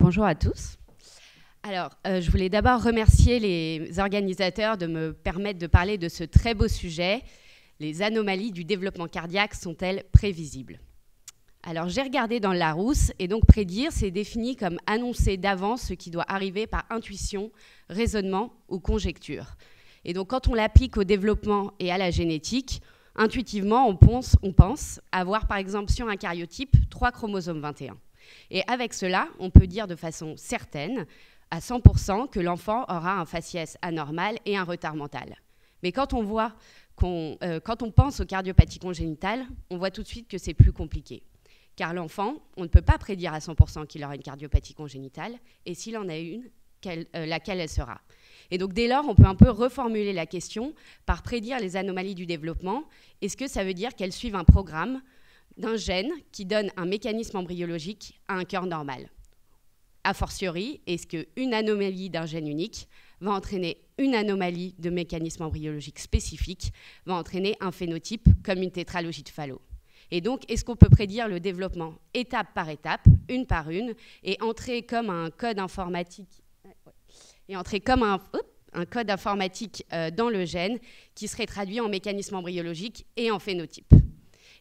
Bonjour à tous. Alors, je voulais d'abord remercier les organisateurs de me permettre de parler de ce très beau sujet. Les anomalies du développement cardiaque sont-elles prévisibles? Alors, j'ai regardé dans le Larousse, et donc prédire, c'est défini comme annoncer d'avance ce qui doit arriver par intuition, raisonnement ou conjecture. Et donc, quand on l'applique au développement et à la génétique, intuitivement, on pense avoir, par exemple, sur un karyotype, 3 chromosomes 21. Et avec cela, on peut dire de façon certaine, à 100%, que l'enfant aura un faciès anormal et un retard mental. Mais quand on pense aux cardiopathies congénitales, on voit tout de suite que c'est plus compliqué. Car l'enfant, on ne peut pas prédire à 100% qu'il aura une cardiopathie congénitale, et s'il en a une, laquelle elle sera. Et donc dès lors, on peut un peu reformuler la question par prédire les anomalies du développement. Est-ce que ça veut dire qu'elles suivent un programme d'un gène qui donne un mécanisme embryologique à un cœur normal? A fortiori, est-ce qu'une anomalie d'un gène unique va entraîner une anomalie de mécanisme embryologique spécifique, va entraîner un phénotype comme une tétralogie de Fallot? Et donc, est-ce qu'on peut prédire le développement étape par étape, une par une, et entrer comme un code informatique, code informatique dans le gène qui serait traduit en mécanisme embryologique et en phénotype?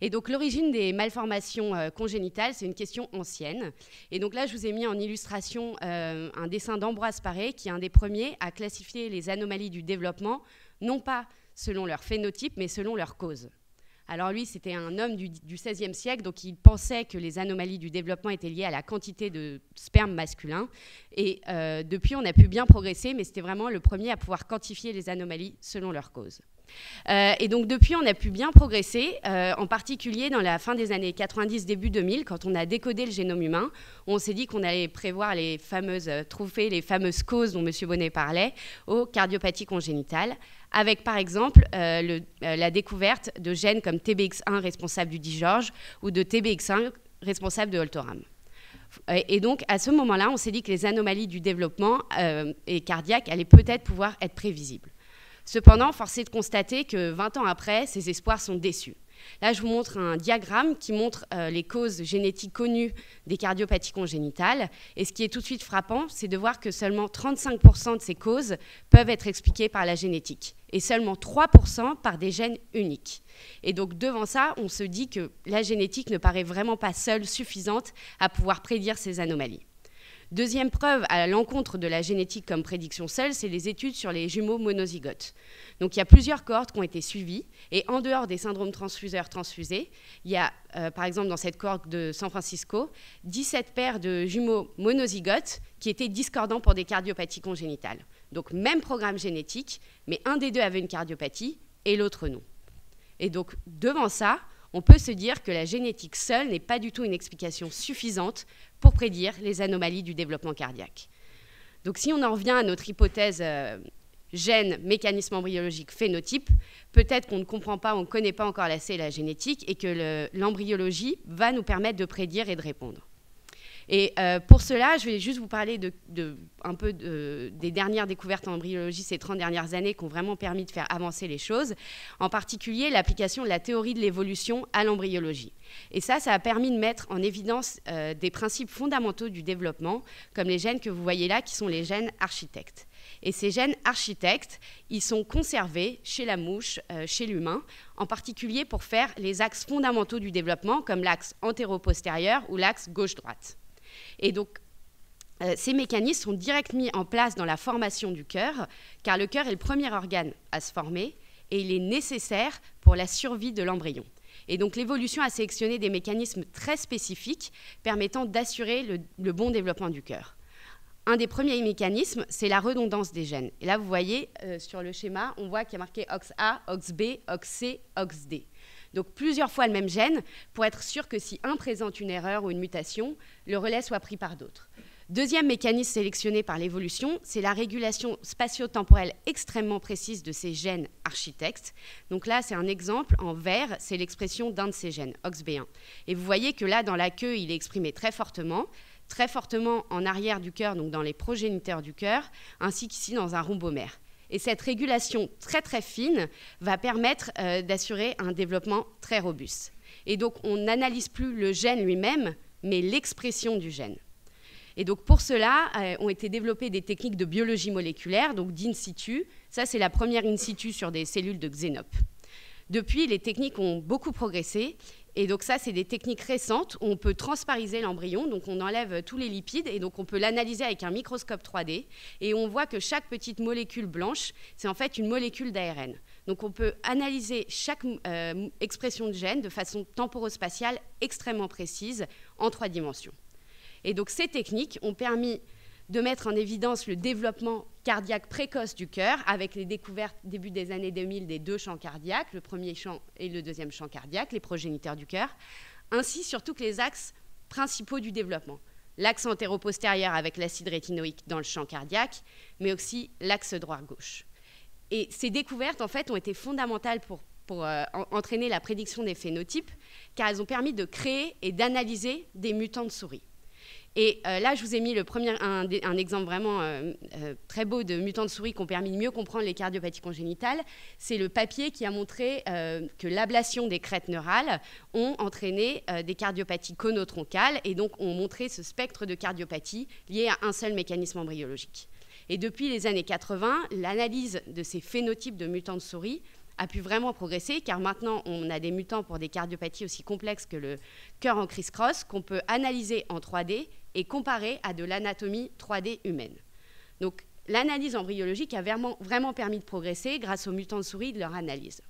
Et donc, l'origine des malformations congénitales, c'est une question ancienne. Et donc là, je vous ai mis en illustration un dessin d'Ambroise Paré, qui est un des premiers à classifier les anomalies du développement, non pas selon leur phénotype, mais selon leur cause. Alors lui, c'était un homme du XVIe siècle, donc il pensait que les anomalies du développement étaient liées à la quantité de sperme masculin. Et depuis, on a pu bien progresser, mais c'était vraiment le premier à pouvoir quantifier les anomalies selon leur cause. Et donc depuis, on a pu bien progresser, en particulier dans la fin des années 90, début 2000, quand on a décodé le génome humain, on s'est dit qu'on allait prévoir trouver les fameuses causes dont M. Bonnet parlait aux cardiopathies congénitales, avec par exemple la découverte de gènes comme TBX1 responsable du DiGeorge ou de TBX1 responsable de Holterman. Et donc à ce moment-là, on s'est dit que les anomalies du développement et cardiaque allaient peut-être pouvoir être prévisibles. Cependant, force est de constater que 20 ans après, ces espoirs sont déçus. Là, je vous montre un diagramme qui montre les causes génétiques connues des cardiopathies congénitales. Et ce qui est tout de suite frappant, c'est de voir que seulement 35% de ces causes peuvent être expliquées par la génétique et seulement 3% par des gènes uniques. Et donc, devant ça, on se dit que la génétique ne paraît vraiment pas seule suffisante à pouvoir prédire ces anomalies. Deuxième preuve à l'encontre de la génétique comme prédiction seule, c'est les études sur les jumeaux monozygotes. Donc il y a plusieurs cohortes qui ont été suivies, et en dehors des syndromes transfuseurs-transfusés, il y a par exemple dans cette cohorte de San Francisco, 17 paires de jumeaux monozygotes qui étaient discordants pour des cardiopathies congénitales. Donc même programme génétique, mais un des deux avait une cardiopathie et l'autre non. Et donc devant ça, on peut se dire que la génétique seule n'est pas du tout une explication suffisante pour prédire les anomalies du développement cardiaque. Donc si on en revient à notre hypothèse gène, mécanisme embryologique, phénotype, peut-être qu'on ne comprend pas, on ne connaît pas encore assez la génétique et que l'embryologie va nous permettre de prédire et de répondre. Et pour cela, je vais juste vous parler un peu des dernières découvertes en embryologie ces 30 dernières années qui ont vraiment permis de faire avancer les choses, en particulier l'application de la théorie de l'évolution à l'embryologie. Et ça a permis de mettre en évidence des principes fondamentaux du développement, comme les gènes que vous voyez là, qui sont les gènes architectes. Et ces gènes architectes, ils sont conservés chez la mouche, chez l'humain, en particulier pour faire les axes fondamentaux du développement, comme l'axe antéro-postérieur ou l'axe gauche-droite. Et donc, ces mécanismes sont directement mis en place dans la formation du cœur, car le cœur est le premier organe à se former et il est nécessaire pour la survie de l'embryon. Et donc, l'évolution a sélectionné des mécanismes très spécifiques permettant d'assurer le bon développement du cœur. Un des premiers mécanismes, c'est la redondance des gènes. Et là, vous voyez, sur le schéma, on voit qu'il y a marqué OXA, OXB, OXC, OXD. Donc plusieurs fois le même gène pour être sûr que si un présente une erreur ou une mutation, le relais soit pris par d'autres. Deuxième mécanisme sélectionné par l'évolution, c'est la régulation spatio-temporelle extrêmement précise de ces gènes architectes. Donc là, c'est un exemple en vert, c'est l'expression d'un de ces gènes, OXB1. Et vous voyez que là, dans la queue, il est exprimé très fortement en arrière du cœur, donc dans les progéniteurs du cœur, ainsi qu'ici dans un rhombomère. Et cette régulation très très fine va permettre d'assurer un développement très robuste. Et donc on n'analyse plus le gène lui-même, mais l'expression du gène. Et donc pour cela, ont été développées des techniques de biologie moléculaire, donc d'in situ. Ça, c'est la première in situ sur des cellules de Xénope. Depuis, les techniques ont beaucoup progressé. Et donc ça, c'est des techniques récentes où on peut transpariser l'embryon, donc on enlève tous les lipides et donc on peut l'analyser avec un microscope 3D et on voit que chaque petite molécule blanche, c'est en fait une molécule d'ARN. Donc on peut analyser chaque expression de gène de façon temporospatiale extrêmement précise en 3 dimensions. Et donc ces techniques ont permis de mettre en évidence le développement cardiaque précoce du cœur avec les découvertes début des années 2000 des 2 champs cardiaques, le premier champ et le deuxième champ cardiaque, les progéniteurs du cœur, ainsi surtout que les axes principaux du développement. L'axe antéro-postérieur avec l'acide rétinoïque dans le champ cardiaque, mais aussi l'axe droit-gauche. Et ces découvertes, en fait, ont été fondamentales pour entraîner la prédiction des phénotypes, car elles ont permis de créer et d'analyser des mutants de souris. Et là, je vous ai mis un exemple vraiment très beau de mutants de souris qui ont permis de mieux comprendre les cardiopathies congénitales. C'est le papier qui a montré que l'ablation des crêtes neurales ont entraîné des cardiopathies conotroncales et donc ont montré ce spectre de cardiopathie lié à un seul mécanisme embryologique. Et depuis les années 80, l'analyse de ces phénotypes de mutants de souris a pu vraiment progresser, car maintenant, on a des mutants pour des cardiopathies aussi complexes que le cœur en criss-cross qu'on peut analyser en 3D et comparer à de l'anatomie 3D humaine. Donc, l'analyse embryologique a vraiment permis de progresser grâce aux mutants de souris et de leur analyse.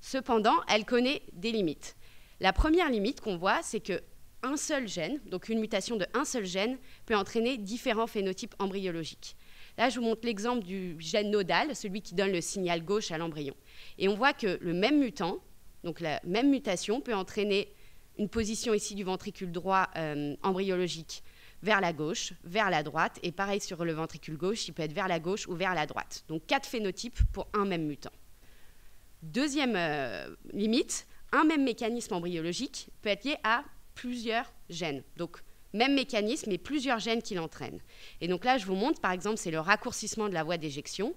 Cependant, elle connaît des limites. La première limite qu'on voit, c'est qu'un seul gène, donc une mutation de un seul gène, peut entraîner différents phénotypes embryologiques. Là, je vous montre l'exemple du gène nodal, celui qui donne le signal gauche à l'embryon. Et on voit que le même mutant, donc la même mutation, peut entraîner une position ici du ventricule droit embryologique vers la gauche, vers la droite, et pareil sur le ventricule gauche, il peut être vers la gauche ou vers la droite. Donc 4 phénotypes pour un même mutant. Deuxième limite, un même mécanisme embryologique peut être lié à plusieurs gènes. Donc même mécanisme, mais plusieurs gènes qui l'entraînent. Et donc là, je vous montre, par exemple, c'est le raccourcissement de la voie d'éjection.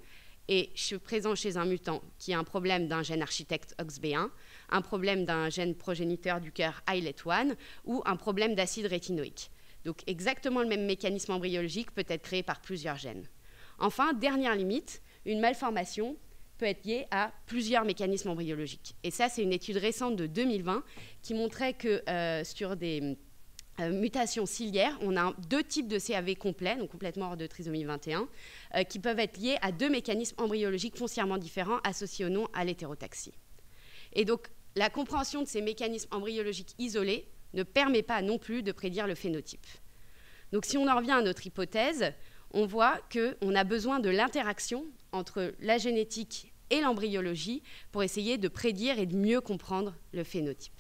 Et je suis présent chez un mutant qui a un problème d'un gène architecte OXB1, un problème d'un gène progéniteur du cœur ILET1 ou un problème d'acide rétinoïque. Donc exactement le même mécanisme embryologique peut être créé par plusieurs gènes. Enfin, dernière limite, une malformation peut être liée à plusieurs mécanismes embryologiques. Et ça, c'est une étude récente de 2020 qui montrait que sur des mutations ciliaires, on a 2 types de CAV complets, donc complètement hors de trisomie 21, qui peuvent être liés à 2 mécanismes embryologiques foncièrement différents associés ou non à l'hétérotaxie. Et donc, la compréhension de ces mécanismes embryologiques isolés ne permet pas non plus de prédire le phénotype. Donc, si on en revient à notre hypothèse, on voit qu'on a besoin de l'interaction entre la génétique et l'embryologie pour essayer de prédire et de mieux comprendre le phénotype.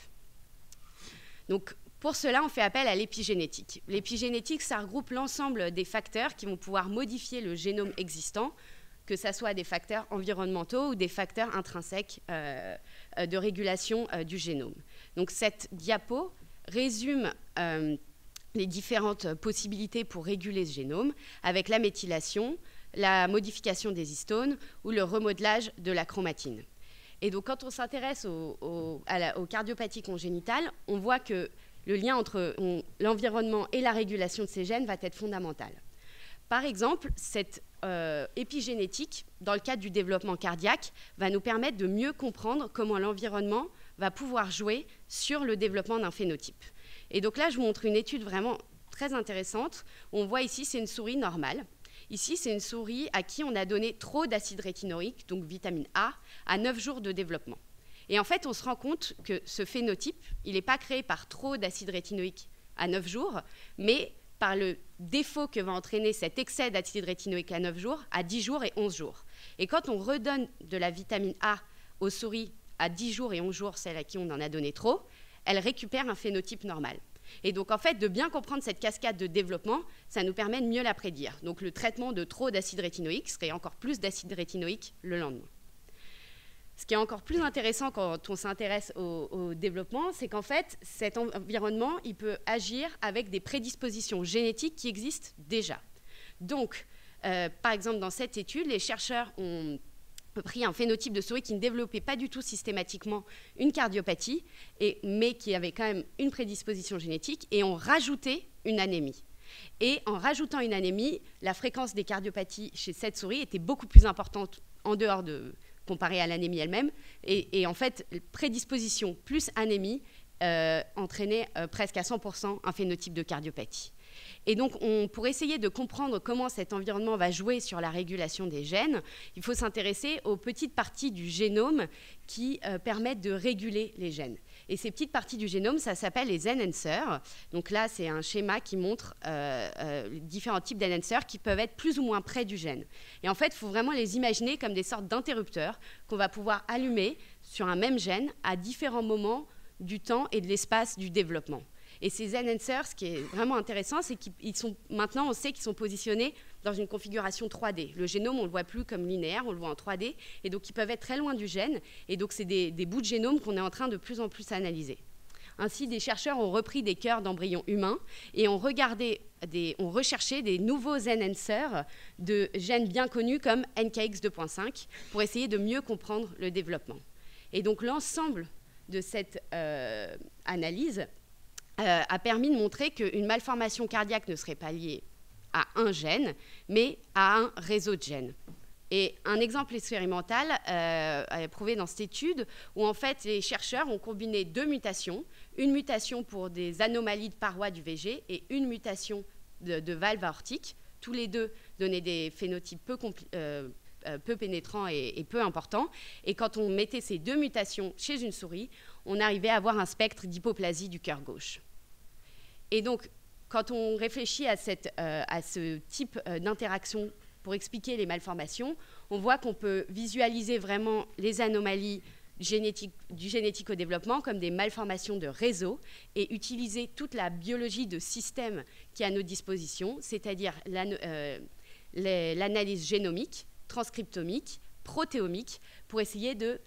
Donc, pour cela, on fait appel à l'épigénétique. L'épigénétique, ça regroupe l'ensemble des facteurs qui vont pouvoir modifier le génome existant, que ce soit des facteurs environnementaux ou des facteurs intrinsèques de régulation du génome. Donc cette diapo résume les différentes possibilités pour réguler ce génome, avec la méthylation, la modification des histones ou le remodelage de la chromatine. Et donc quand on s'intéresse aux cardiopathies congénitales, on voit que le lien entre l'environnement et la régulation de ces gènes va être fondamental. Par exemple, cette épigénétique, dans le cadre du développement cardiaque, va nous permettre de mieux comprendre comment l'environnement va pouvoir jouer sur le développement d'un phénotype. Et donc là, je vous montre une étude vraiment très intéressante. On voit ici, c'est une souris normale. Ici, c'est une souris à qui on a donné trop d'acide rétinoïque, donc vitamine A, à 9 jours de développement. Et en fait, on se rend compte que ce phénotype, il n'est pas créé par trop d'acide rétinoïque à 9 jours, mais par le défaut que va entraîner cet excès d'acide rétinoïque à 9 jours, à 10 jours et 11 jours. Et quand on redonne de la vitamine A aux souris à 10 jours et 11 jours, celles à qui on en a donné trop, elles récupèrent un phénotype normal. Et donc, en fait, de bien comprendre cette cascade de développement, ça nous permet de mieux la prédire. Donc, le traitement de trop d'acide rétinoïque serait encore plus d'acide rétinoïque le lendemain. Ce qui est encore plus intéressant quand on s'intéresse au développement, c'est qu'en fait, cet environnement, il peut agir avec des prédispositions génétiques qui existent déjà. Donc, par exemple, dans cette étude, les chercheurs ont pris un phénotype de souris qui ne développait pas du tout systématiquement une cardiopathie, mais qui avait quand même une prédisposition génétique, et ont rajouté une anémie. Et en rajoutant une anémie, la fréquence des cardiopathies chez cette souris était beaucoup plus importante en dehors de comparée à l'anémie elle-même. Et en fait, prédisposition plus anémie entraînait presque à 100% un phénotype de cardiopathie. Et donc, pour essayer de comprendre comment cet environnement va jouer sur la régulation des gènes, il faut s'intéresser aux petites parties du génome qui permettent de réguler les gènes. Et ces petites parties du génome, ça s'appelle les enhancers. Donc là, c'est un schéma qui montre les différents types d'enhancers qui peuvent être plus ou moins près du gène. Et en fait, il faut vraiment les imaginer comme des sortes d'interrupteurs qu'on va pouvoir allumer sur un même gène à différents moments du temps et de l'espace du développement. Et ces enhancers, ce qui est vraiment intéressant, c'est qu'ils sont maintenant, on sait qu'ils sont positionnés dans une configuration 3D. Le génome, on ne le voit plus comme linéaire, on le voit en 3D, et donc ils peuvent être très loin du gène, et donc c'est des bouts de génome qu'on est en train de plus en plus analyser. Ainsi, des chercheurs ont repris des cœurs d'embryons humains et ont recherché des nouveaux enhancers de gènes bien connus comme NKX 2.5 pour essayer de mieux comprendre le développement. Et donc l'ensemble de cette analyse a permis de montrer qu'une malformation cardiaque ne serait pas liée à un gène, mais à un réseau de gènes. Et un exemple expérimental est prouvé dans cette étude où en fait les chercheurs ont combiné deux mutations, une mutation pour des anomalies de parois du VG et une mutation de valve aortique. Tous les deux donnaient des phénotypes peu pénétrants et peu importants. Et quand on mettait ces deux mutations chez une souris, on arrivait à avoir un spectre d'hypoplasie du cœur gauche. Et donc, quand on réfléchit à ce type d'interaction pour expliquer les malformations, on voit qu'on peut visualiser vraiment les anomalies du génétique au développement comme des malformations de réseau et utiliser toute la biologie de système qui est à nos dispositions, c'est-à-dire l'analyse génomique, transcriptomique, protéomique, pour essayer de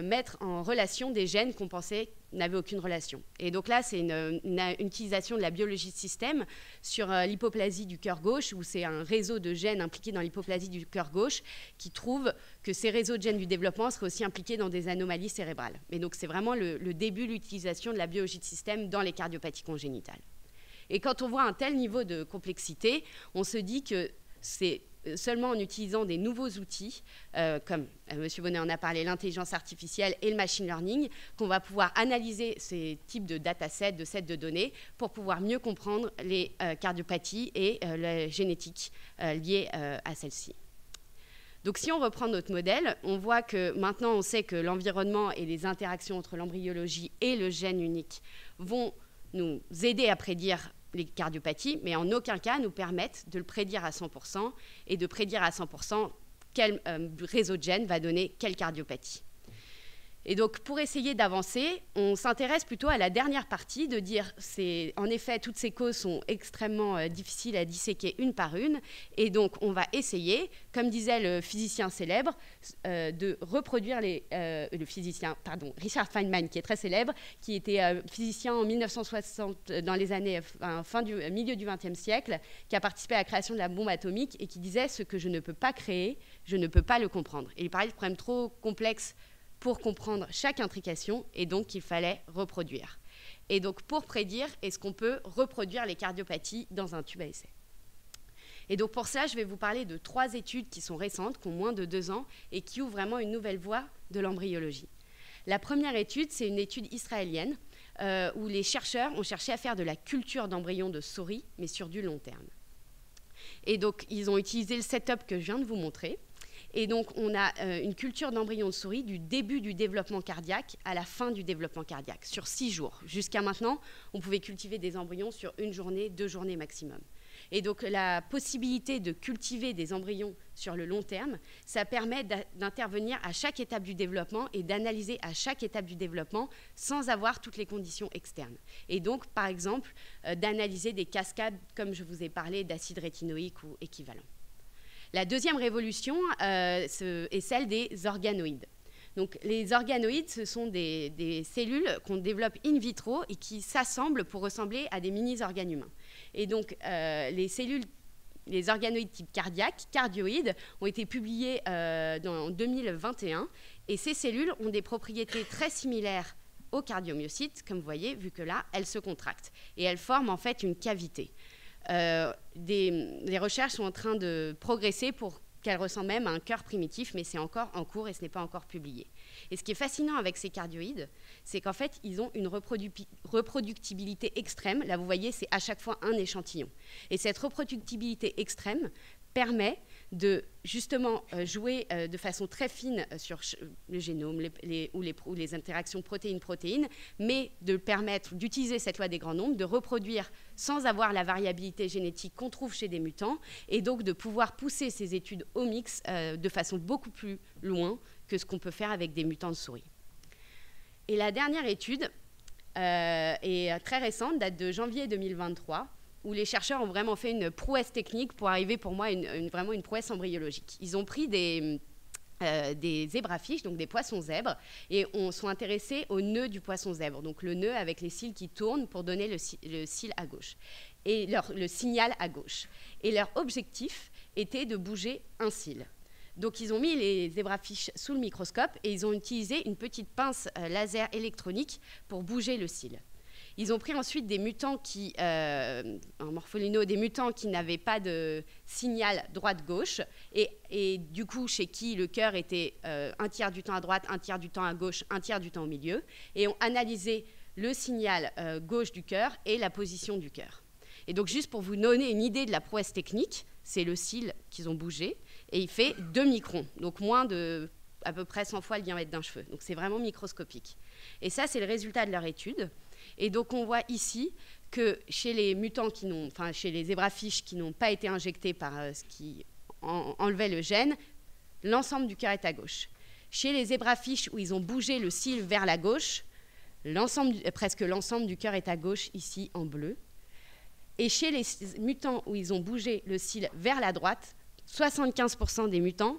mettre en relation des gènes qu'on pensait n'avaient aucune relation. Et donc là, c'est une utilisation de la biologie de système sur l'hypoplasie du cœur gauche, où c'est un réseau de gènes impliqués dans l'hypoplasie du cœur gauche qui trouve que ces réseaux de gènes du développement seraient aussi impliqués dans des anomalies cérébrales. Et donc c'est vraiment le début de l'utilisation de la biologie de système dans les cardiopathies congénitales. Et quand on voit un tel niveau de complexité, on se dit que c'est seulement en utilisant des nouveaux outils, comme M. Bonnet en a parlé, l'intelligence artificielle et le machine learning, qu'on va pouvoir analyser ces types de datasets, de sets de données, pour pouvoir mieux comprendre les cardiopathies et la génétique liée à celles-ci. Donc si on reprend notre modèle, on voit que maintenant on sait que l'environnement et les interactions entre l'embryologie et le gène unique vont nous aider à prédire les cardiopathies, mais en aucun cas nous permettent de le prédire à 100% et de prédire à 100% quel réseau de gènes va donner quelle cardiopathie. Et donc, pour essayer d'avancer, on s'intéresse plutôt à la dernière partie, de dire, en effet, toutes ces causes sont extrêmement difficiles à disséquer une par une, et donc on va essayer, comme disait le physicien célèbre, de reproduire Richard Feynman, qui est très célèbre, qui était physicien en 1960, dans les années milieu du XXe siècle, qui a participé à la création de la bombe atomique, et qui disait « ce que je ne peux pas créer, je ne peux pas le comprendre ». Et il parlait de problèmes trop complexes pour comprendre chaque intrication, et donc il fallait reproduire. Et donc pour prédire, est-ce qu'on peut reproduire les cardiopathies dans un tube à essai? Et donc pour ça, je vais vous parler de 3 études qui sont récentes, qui ont moins de 2 ans, et qui ouvrent vraiment une nouvelle voie de l'embryologie. La première étude, c'est une étude israélienne, où les chercheurs ont cherché à faire de la culture d'embryons de souris, mais sur du long terme. Et donc ils ont utilisé le setup que je viens de vous montrer. Et donc, on a une culture d'embryons de souris du début du développement cardiaque à la fin du développement cardiaque, sur 6 jours. Jusqu'à maintenant, on pouvait cultiver des embryons sur 1 journée, 2 journées maximum. Et donc, la possibilité de cultiver des embryons sur le long terme, ça permet d'intervenir à chaque étape du développement et d'analyser à chaque étape du développement sans avoir toutes les conditions externes. Et donc, par exemple, d'analyser des cascades, comme je vous ai parlé, d'acide rétinoïque ou équivalent. La deuxième révolution est celle des organoïdes. Donc, les organoïdes, ce sont des cellules qu'on développe in vitro et qui s'assemblent pour ressembler à des mini-organes humains. Et donc, les organoïdes type cardiaque, cardioïdes, ont été publiés en 2021. Et ces cellules ont des propriétés très similaires aux cardiomyocytes, comme vous voyez, vu que là, elles se contractent. Et elles forment en fait une cavité. les recherches sont en train de progresser pour qu'elle ressemble même à un cœur primitif, mais c'est encore en cours et ce n'est pas encore publié. Et ce qui est fascinant avec ces cardioïdes, c'est qu'en fait, ils ont une reproductibilité extrême. Là, vous voyez, c'est à chaque fois un échantillon. Et cette reproductibilité extrême permet de justement jouer de façon très fine sur le génome ou les interactions protéine-protéine, mais de permettre d'utiliser cette loi des grands nombres, de reproduire sans avoir la variabilité génétique qu'on trouve chez des mutants, et donc de pouvoir pousser ces études omics de façon beaucoup plus loin que ce qu'on peut faire avec des mutants de souris. Et la dernière étude est très récente, date de janvier 2023, où les chercheurs ont vraiment fait une prouesse technique pour arriver, pour moi, vraiment une prouesse embryologique. Ils ont pris des zébrafiches, donc des poissons zèbres, et sont intéressés au nœud du poisson zèbre, donc le nœud avec les cils qui tournent pour donner le cil à gauche, et le signal à gauche. Et leur objectif était de bouger un cil. Donc ils ont mis les zébrafiches sous le microscope et ils ont utilisé une petite pince laser électronique pour bouger le cil. Ils ont pris ensuite des mutants en morpholino, des mutants qui n'avaient pas de signal droite-gauche et du coup chez qui le cœur était un tiers du temps à droite, un tiers du temps à gauche, un tiers du temps au milieu, et ont analysé le signal gauche du cœur et la position du cœur. Et donc juste pour vous donner une idée de la prouesse technique, c'est le cil qu'ils ont bougé et il fait 2 microns, donc moins de à peu près 100 fois le diamètre d'un cheveu. Donc c'est vraiment microscopique. Et ça, c'est le résultat de leur étude. Et donc on voit ici que chez les mutants chez les zébrafiches qui n'ont pas été injectés par ce qui enlevait le gène, l'ensemble du cœur est à gauche. Chez les zébrafiches où ils ont bougé le cil vers la gauche, presque l'ensemble du cœur est à gauche, ici en bleu. Et chez les mutants où ils ont bougé le cil vers la droite, 75% des mutants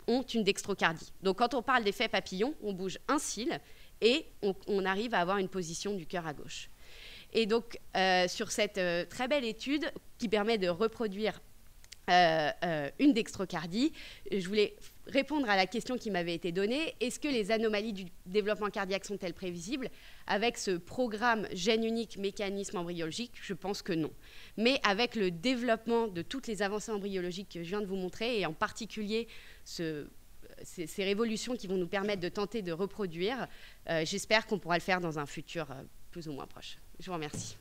ont une dextrocardie. Donc quand on parle d'effet papillon, on bouge un cil et on arrive à avoir une position du cœur à gauche. Et donc sur cette très belle étude qui permet de reproduire une dextrocardie, je voulais répondre à la question qui m'avait été donnée. Est-ce que les anomalies du développement cardiaque sont-elles prévisibles? Avec ce programme gène unique mécanisme embryologique, je pense que non. Mais avec le développement de toutes les avancées embryologiques que je viens de vous montrer, et en particulier ces révolutions qui vont nous permettre de tenter de reproduire, j'espère qu'on pourra le faire dans un futur plus ou moins proche. Je vous remercie.